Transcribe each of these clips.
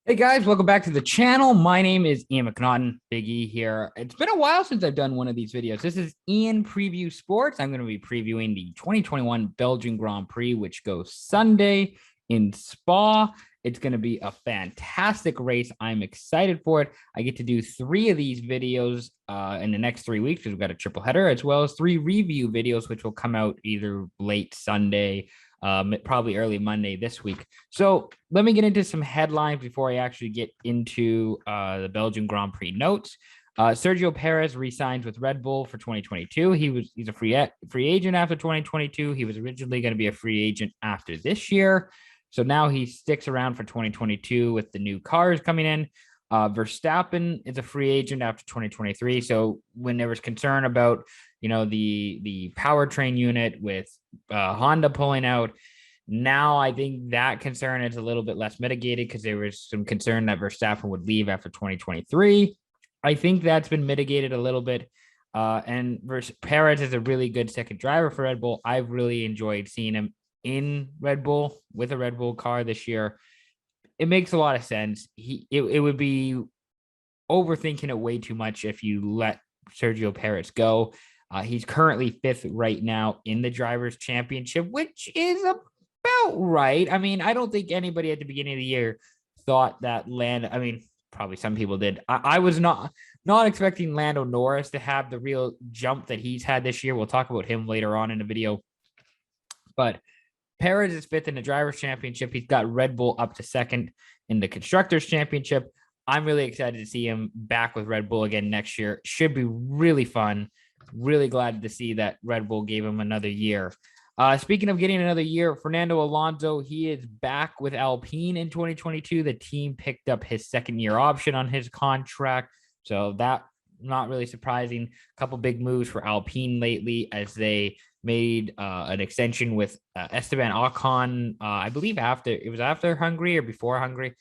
Hey guys, welcome back to the channel. My name is Ian McNaughton, Big E here. It's been a while since I've done one of these videos. This is Ian Preview Sports. I'm going to be previewing the 2021 Belgian Grand Prix, which goes Sunday in Spa. It's going to be a fantastic race. I'm excited for it. I get to do 3 of these videos in the next 3 weeks because we've got a triple header, as well as 3 review videos, which will come out either late Sunday, probably early Monday this week. So let me get into some headlines before I actually get into the Belgian Grand Prix notes. Sergio Perez resigns with Red Bull for 2022. He's a free agent after 2022. He was originally going to be a free agent after this year. So now he sticks around for 2022 with the new cars coming in. Verstappen is a free agent after 2023. So when there was concern about, the powertrain unit with Honda pulling out, now I think that concern is a little bit less mitigated because there was some concern that Verstappen would leave after 2023. I think that's been mitigated a little bit. And Perez is a really good second driver for Red Bull. I've really enjoyed seeing him in Red Bull with a Red Bull car this year. It makes a lot of sense. It would be overthinking it way too much if you let Sergio Perez go. He's currently 5th right now in the Drivers' Championship, which is about right. I mean, I don't think anybody at the beginning of the year thought that probably some people did. I was not expecting Lando Norris to have the real jump that he's had this year. We'll talk about him later on in the video. But Perez is 5th in the Drivers' Championship. He's got Red Bull up to 2nd in the Constructors' Championship. I'm really excited to see him back with Red Bull again next year. Should be really fun. Really glad to see that Red Bull gave him another year. Speaking of getting another year, Fernando Alonso, he is back with Alpine in 2022. The team picked up his 2nd-year option on his contract. So that, not really surprising. A couple big moves for Alpine lately as they made an extension with Esteban Ocon, I believe after Hungary or before Hungary,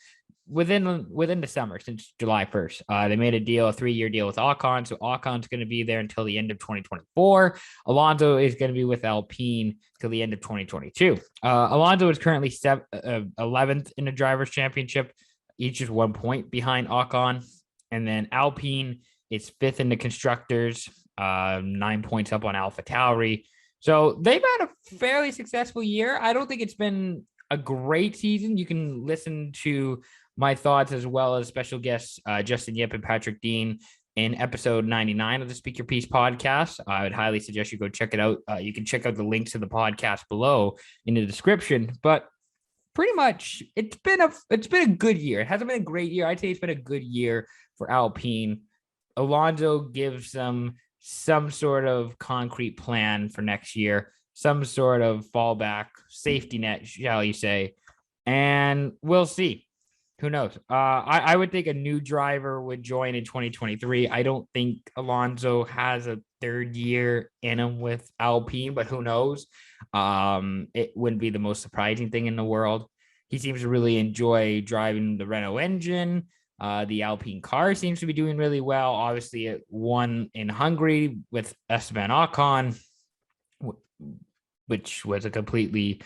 within the summer, since July 1st. They made a 3-year deal with Ocon. So Ocon's going to be there until the end of 2024. Alonso is going to be with Alpine till the end of 2022. Alonso is currently 11th in the Drivers' Championship, each is 1 point behind Ocon. And then Alpine is 5th in the Constructors, 9 points up on AlphaTauri. So they've had a fairly successful year. I don't think it's been a great season. You can listen to my thoughts as well as special guests Justin Yip and Patrick Dean in episode 99 of the Speak Your Piece podcast. I would highly suggest you go check it out. You can check out the links to the podcast below in the description. But pretty much, it's been a good year. It hasn't been a great year. I'd say it's been a good year for Alpine. Alonso gives them some sort of concrete plan for next year, some sort of fallback safety net, shall you say, and we'll see. Who knows? I would think a new driver would join in 2023. I don't think Alonso has a 3rd year in him with Alpine, but who knows? It wouldn't be the most surprising thing in the world. He seems to really enjoy driving the Renault engine. The Alpine car seems to be doing really well. Obviously, it won in Hungary with Esteban Ocon, which was a completely,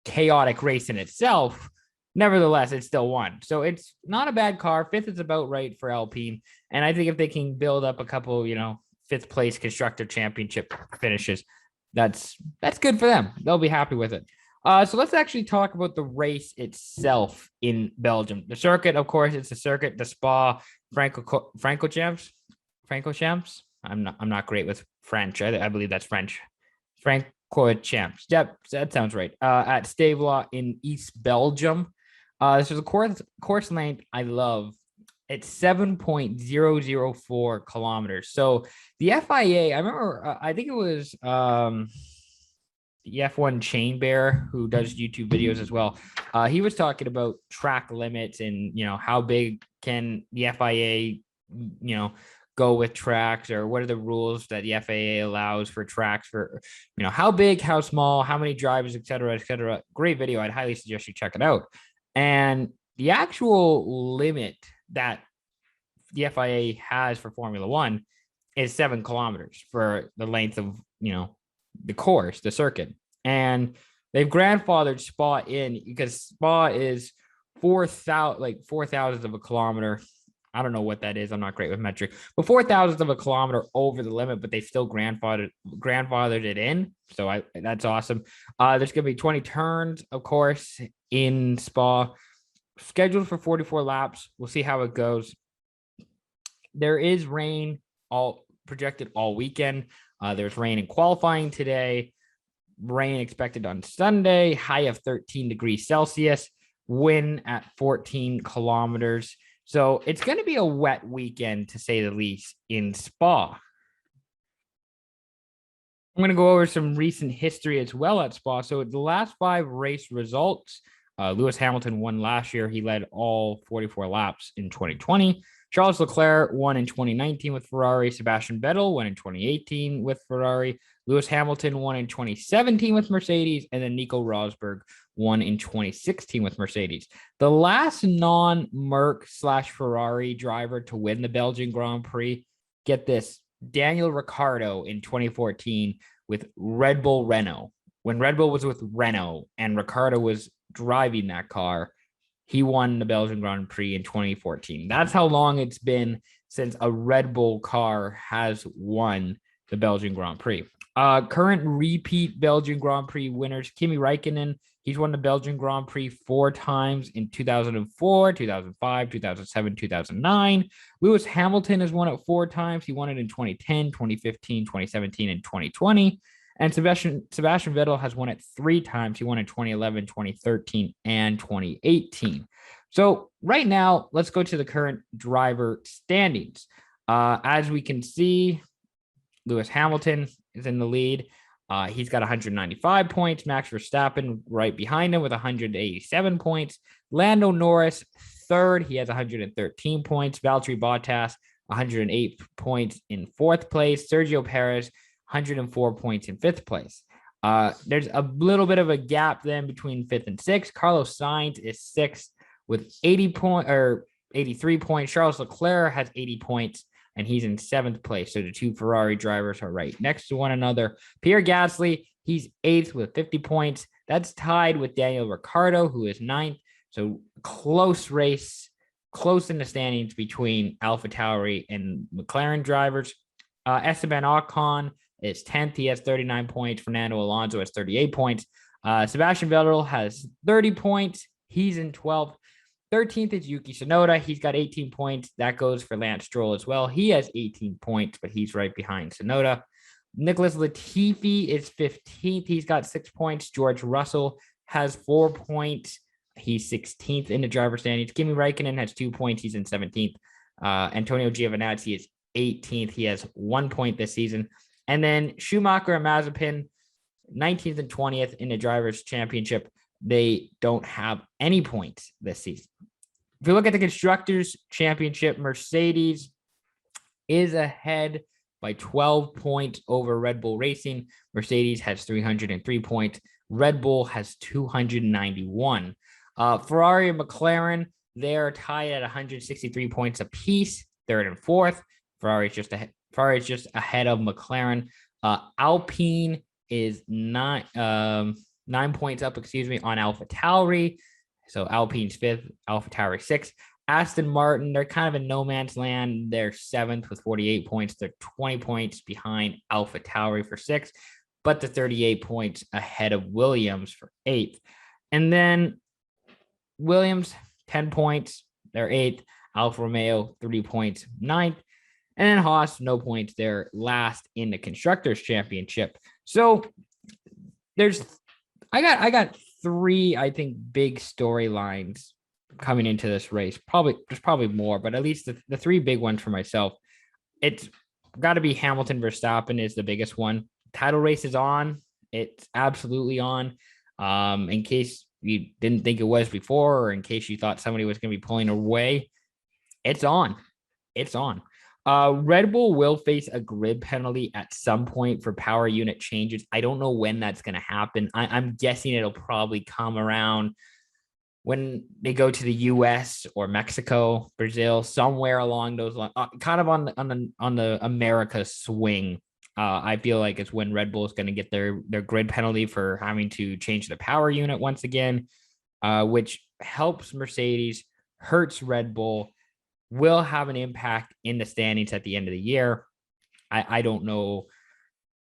chaotic race in itself. Nevertheless, it still won. So it's not a bad car. 5th is about right for Alpine. And I think if they can build up a couple, 5th place Constructor Championship finishes, that's good for them. They'll be happy with it. So let's actually talk about the race itself in Belgium. The circuit, of course, it's the circuit, the Spa Francorchamps. I'm not great with French. I believe that's French. Francorchamps. Yep, that sounds right. At Stavelot in East Belgium. This is a course length I love. It's 7.004 kilometers. So the FIA, I remember, I think it was the F1 Chain Bear, who does YouTube videos as well. He was talking about track limits and, how big can the FIA, go with tracks, or what are the rules that the FAA allows for tracks for, how big, how small, how many drivers, et cetera, et cetera. Great video. I'd highly suggest you check it out. And the actual limit that the FIA has for Formula One is 7 kilometers for the length of, the course, the circuit. And they've grandfathered Spa in because Spa is 4,000 of a kilometer. I don't know what that is. I'm not great with metric, but 4,000 of a kilometer over the limit, but they still grandfathered it in. So that's awesome. There's going to be 20 turns, of course, in Spa, scheduled for 44 laps. We'll see how it goes. There is rain all projected all weekend. There's rain in qualifying today. Rain expected on Sunday, high of 13 degrees Celsius, wind at 14 kilometers. So it's going to be a wet weekend, to say the least, in Spa. I'm going to go over some recent history as well at Spa. So the last 5 race results, Lewis Hamilton won last year. He led all 44 laps in 2020. Charles Leclerc won in 2019 with Ferrari. Sebastian Vettel won in 2018 with Ferrari. Lewis Hamilton won in 2017 with Mercedes. And then Nico Rosberg won in 2016 with Mercedes. The last non-Merc/Ferrari driver to win the Belgian Grand Prix, get this, Daniel Ricciardo in 2014 with Red Bull Renault. When Red Bull was with Renault and Ricciardo was driving that car, he won the Belgian Grand Prix in 2014. That's how long it's been since a Red Bull car has won the Belgian Grand Prix. Current repeat Belgian Grand Prix winners, Kimi Räikkönen. He's won the Belgian Grand Prix 4 times in 2004, 2005, 2007, 2009. Lewis Hamilton has won it 4 times. He won it in 2010, 2015, 2017, and 2020. And Sebastian Vettel has won it 3 times. He won in 2011, 2013, and 2018. So right now, let's go to the current driver standings. As we can see, Lewis Hamilton is in the lead. He's got 195 points. Max Verstappen right behind him with 187 points. Lando Norris, third. He has 113 points. Valtteri Bottas, 108 points in 4th place. Sergio Perez, 104 points in 5th place. There's a little bit of a gap then between 5th and 6th. Carlos Sainz is 6th with 83 points. Charles Leclerc has 80 points, and he's in 7th place. So the 2 Ferrari drivers are right next to one another. Pierre Gasly, he's 8th with 50 points. That's tied with Daniel Ricciardo, who is 9th. So close race, close in the standings between AlphaTauri and McLaren drivers. Esteban Ocon is 10th. He has 39 points. Fernando Alonso has 38 points. Sebastian Vettel has 30 points. He's in 12th. 13th is Yuki Tsunoda. He's got 18 points. That goes for Lance Stroll as well. He has 18 points, but he's right behind Tsunoda. Nicholas Latifi is 15th. He's got 6 points. George Russell has 4 points. He's 16th in the driver standings. Kimi Räikkönen has 2 points. He's in 17th. Antonio Giovinazzi is 18th. He has 1 point this season. And then Schumacher and Mazepin, 19th and 20th in the Drivers' Championship. They don't have any points this season. If you look at the Constructors' Championship, Mercedes is ahead by 12 points over Red Bull Racing. Mercedes has 303 points. Red Bull has 291. Ferrari and McLaren, they're tied at 163 points apiece, 3rd and 4th. Ferrari is just ahead of McLaren. Alpine is 9 points up, on AlphaTauri. So Alpine's 5th, AlphaTauri 6th. Aston Martin, they're kind of in no man's land. They're 7th with 48 points. They're 20 points behind AlphaTauri for 6th, but they're 38 points ahead of Williams for 8th. And then Williams, 10 points. They're 8th. Alfa Romeo, 3 points, 9th. And then Haas, no points. They're last in the Constructors' Championship. So I got 3, I think, big storylines coming into this race. There's probably more, but at least the 3 big ones for myself. It's got to be Hamilton Verstappen is the biggest one. Title race is on. It's absolutely on. In case you didn't think it was before, or in case you thought somebody was going to be pulling away, it's on. It's on. Red Bull will face a grid penalty at some point for power unit changes. I don't know when that's going to happen. I'm guessing it'll probably come around when they go to the US or Mexico, Brazil, somewhere along those lines, kind of on the America swing. I feel like it's when Red Bull is going to get their grid penalty for having to change the power unit once again, which helps Mercedes, hurts Red Bull, will have an impact in the standings at the end of the year. I don't know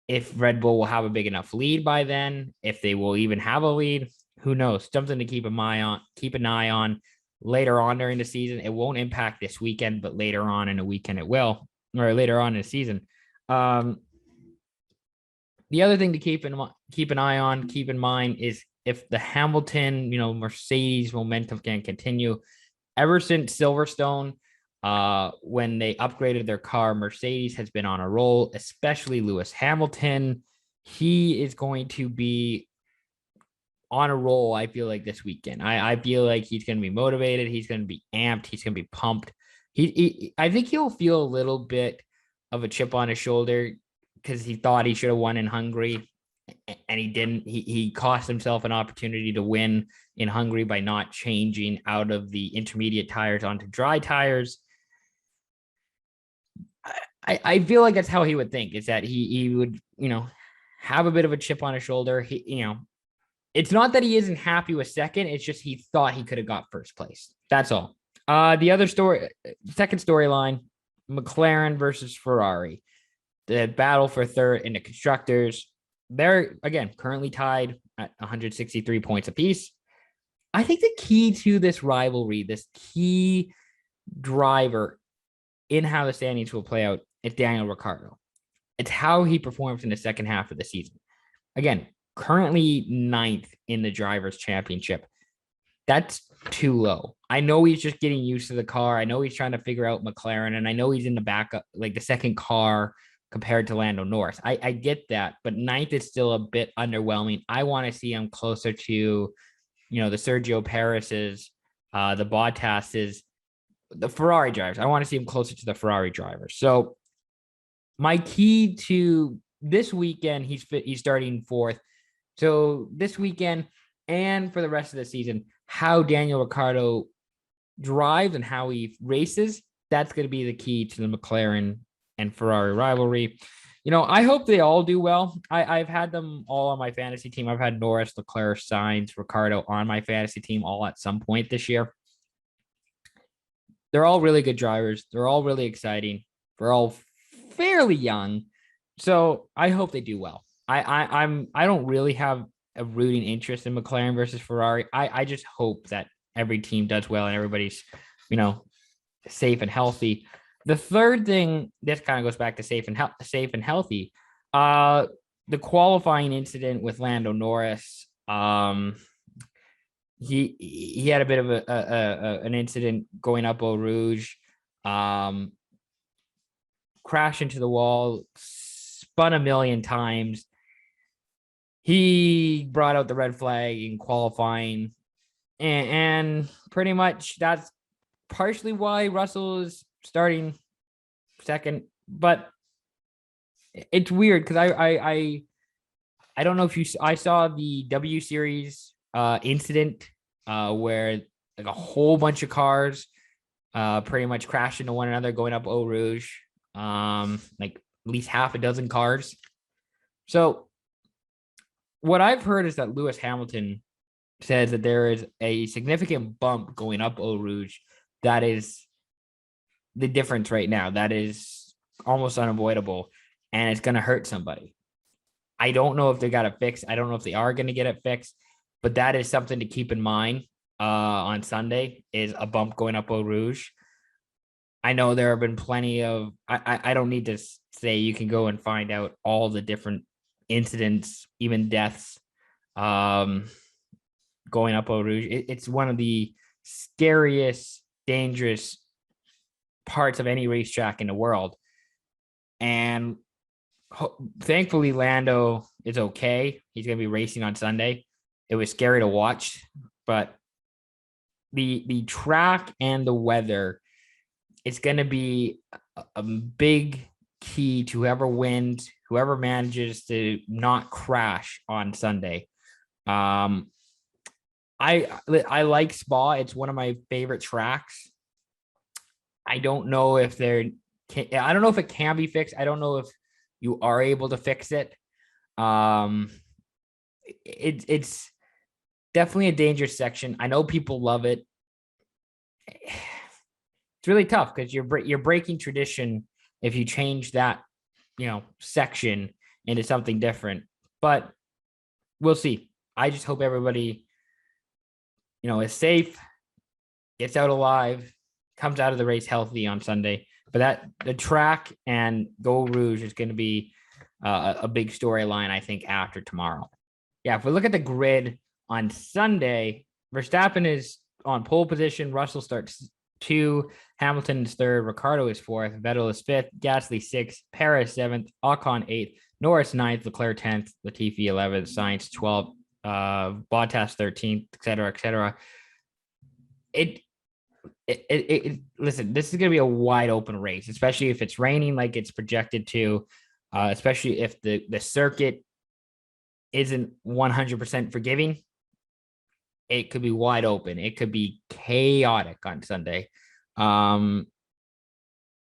if Red Bull will have a big enough lead by then, if they will even have a lead. Who knows? Something to keep an eye on later on during the season. It won't impact this weekend, but later on in the weekend it will, or later on in the season. The other thing to keep an eye on, keep in mind, is if the Hamilton, Mercedes momentum can continue. Ever since Silverstone, when they upgraded their car, Mercedes has been on a roll, especially Lewis Hamilton. He is going to be on a roll, I feel like, this weekend. I feel like he's going to be motivated. He's going to be amped. He's going to be pumped. I think he'll feel a little bit of a chip on his shoulder because he thought he should have won in Hungary, and he didn't. He cost himself an opportunity to win in Hungary by not changing out of the intermediate tires onto dry tires. I feel like that's how he would think, is that he would, have a bit of a chip on his shoulder. It's not that he isn't happy with second. It's just he thought he could have got first place. That's all. The second storyline, McLaren versus Ferrari. The battle for third in the constructors. They're, again, currently tied at 163 points apiece. I think the key to this rivalry, this key driver in how the standings will play out, is Daniel Ricciardo. It's how he performs in the second half of the season. Again, currently 9th in the Drivers' Championship. That's too low. I know he's just getting used to the car. I know he's trying to figure out McLaren, and I know he's in the backup, like the second car compared to Lando Norris. I get that, but 9th is still a bit underwhelming. I want to see him closer to, the Sergio Perez's, the Bottas's, the Ferrari drivers. I want to see him closer to the Ferrari drivers. So my key to this weekend, he's starting 4th. So this weekend and for the rest of the season, how Daniel Ricciardo drives and how he races, that's going to be the key to the McLaren and Ferrari rivalry. I hope they all do well. I've had them all on my fantasy team. I've had Norris, Leclerc, Sainz, Ricciardo on my fantasy team all at some point this year. They're all really good drivers. They're all really exciting. They're all fairly young. So I hope they do well. I don't really have a rooting interest in McLaren versus Ferrari. I just hope that every team does well and everybody's, safe and healthy. The third thing, this kind of goes back to safe and healthy. The qualifying incident with Lando Norris. He had a bit of an incident going up Eau Rouge. Crashed into the wall, spun a million times. He brought out the red flag in qualifying, and pretty much that's partially why Russell is starting second. But it's weird because I don't know if I saw the W Series incident where like a whole bunch of cars pretty much crashed into one another going up Eau Rouge. Like at least half a dozen cars. So what I've heard is that Lewis Hamilton says that there is a significant bump going up Eau Rouge that is the difference right now. That is almost unavoidable, and it's going to hurt somebody. I don't know if they got it fixed. I don't know if they are going to get it fixed, but that is something to keep in mind on Sunday, is a bump going up Eau Rouge. I know there have been plenty of, I don't need to say, you can go and find out all the different incidents, even deaths, going up Eau Rouge. It's one of the scariest, dangerous parts of any racetrack in the world. And thankfully, Lando is okay. He's going to be racing on Sunday. It was scary to watch, but the track and the weather, it's going to be a big key to whoever wins, whoever manages to not crash on Sunday. I like Spa. It's one of my favorite tracks. I don't know if I don't know if it can be fixed. I don't know if you are able to fix it. It's Definitely a dangerous section. I know people love it. It's really tough because you're breaking tradition if you change that, section into something different. But we'll see. I just hope everybody, is safe, gets out alive, comes out of the race healthy on Sunday. But the track and Go Rouge is going to be a big storyline, I think, after tomorrow. Yeah, if we look at the grid on Sunday, Verstappen is on pole position. Russell starts 2, Hamilton is 3rd, Ricciardo is 4th, Vettel is 5th, Gasly 6th, Perez 7th, Ocon 8th, Norris 9th, Leclerc 10th, Latifi 11th, Sainz 12th, Bottas 13th, etc., etc. Listen, this is going to be a wide open race, especially if it's raining like it's projected to, especially if the circuit isn't 100% forgiving. It could be wide open. It could be chaotic on Sunday.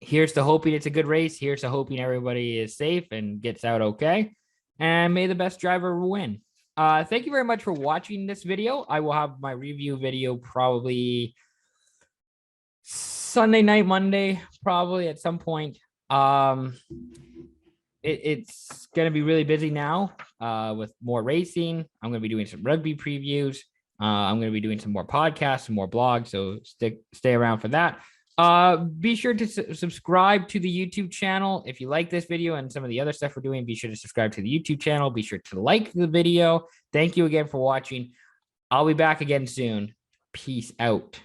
Here's to hoping it's a good race. Here's to hoping everybody is safe and gets out okay. And may the best driver win. Thank you very much for watching this video. I will have my review video probably Sunday night, Monday, probably at some point. It's going to be really busy now with more racing. I'm going to be doing some rugby previews. I'm going to be doing some more podcasts, some more blogs. So stay around for that. Be sure to subscribe to the YouTube channel. If you like this video and some of the other stuff we're doing, be sure to subscribe to the YouTube channel. Be sure to like the video. Thank you again for watching. I'll be back again soon. Peace out.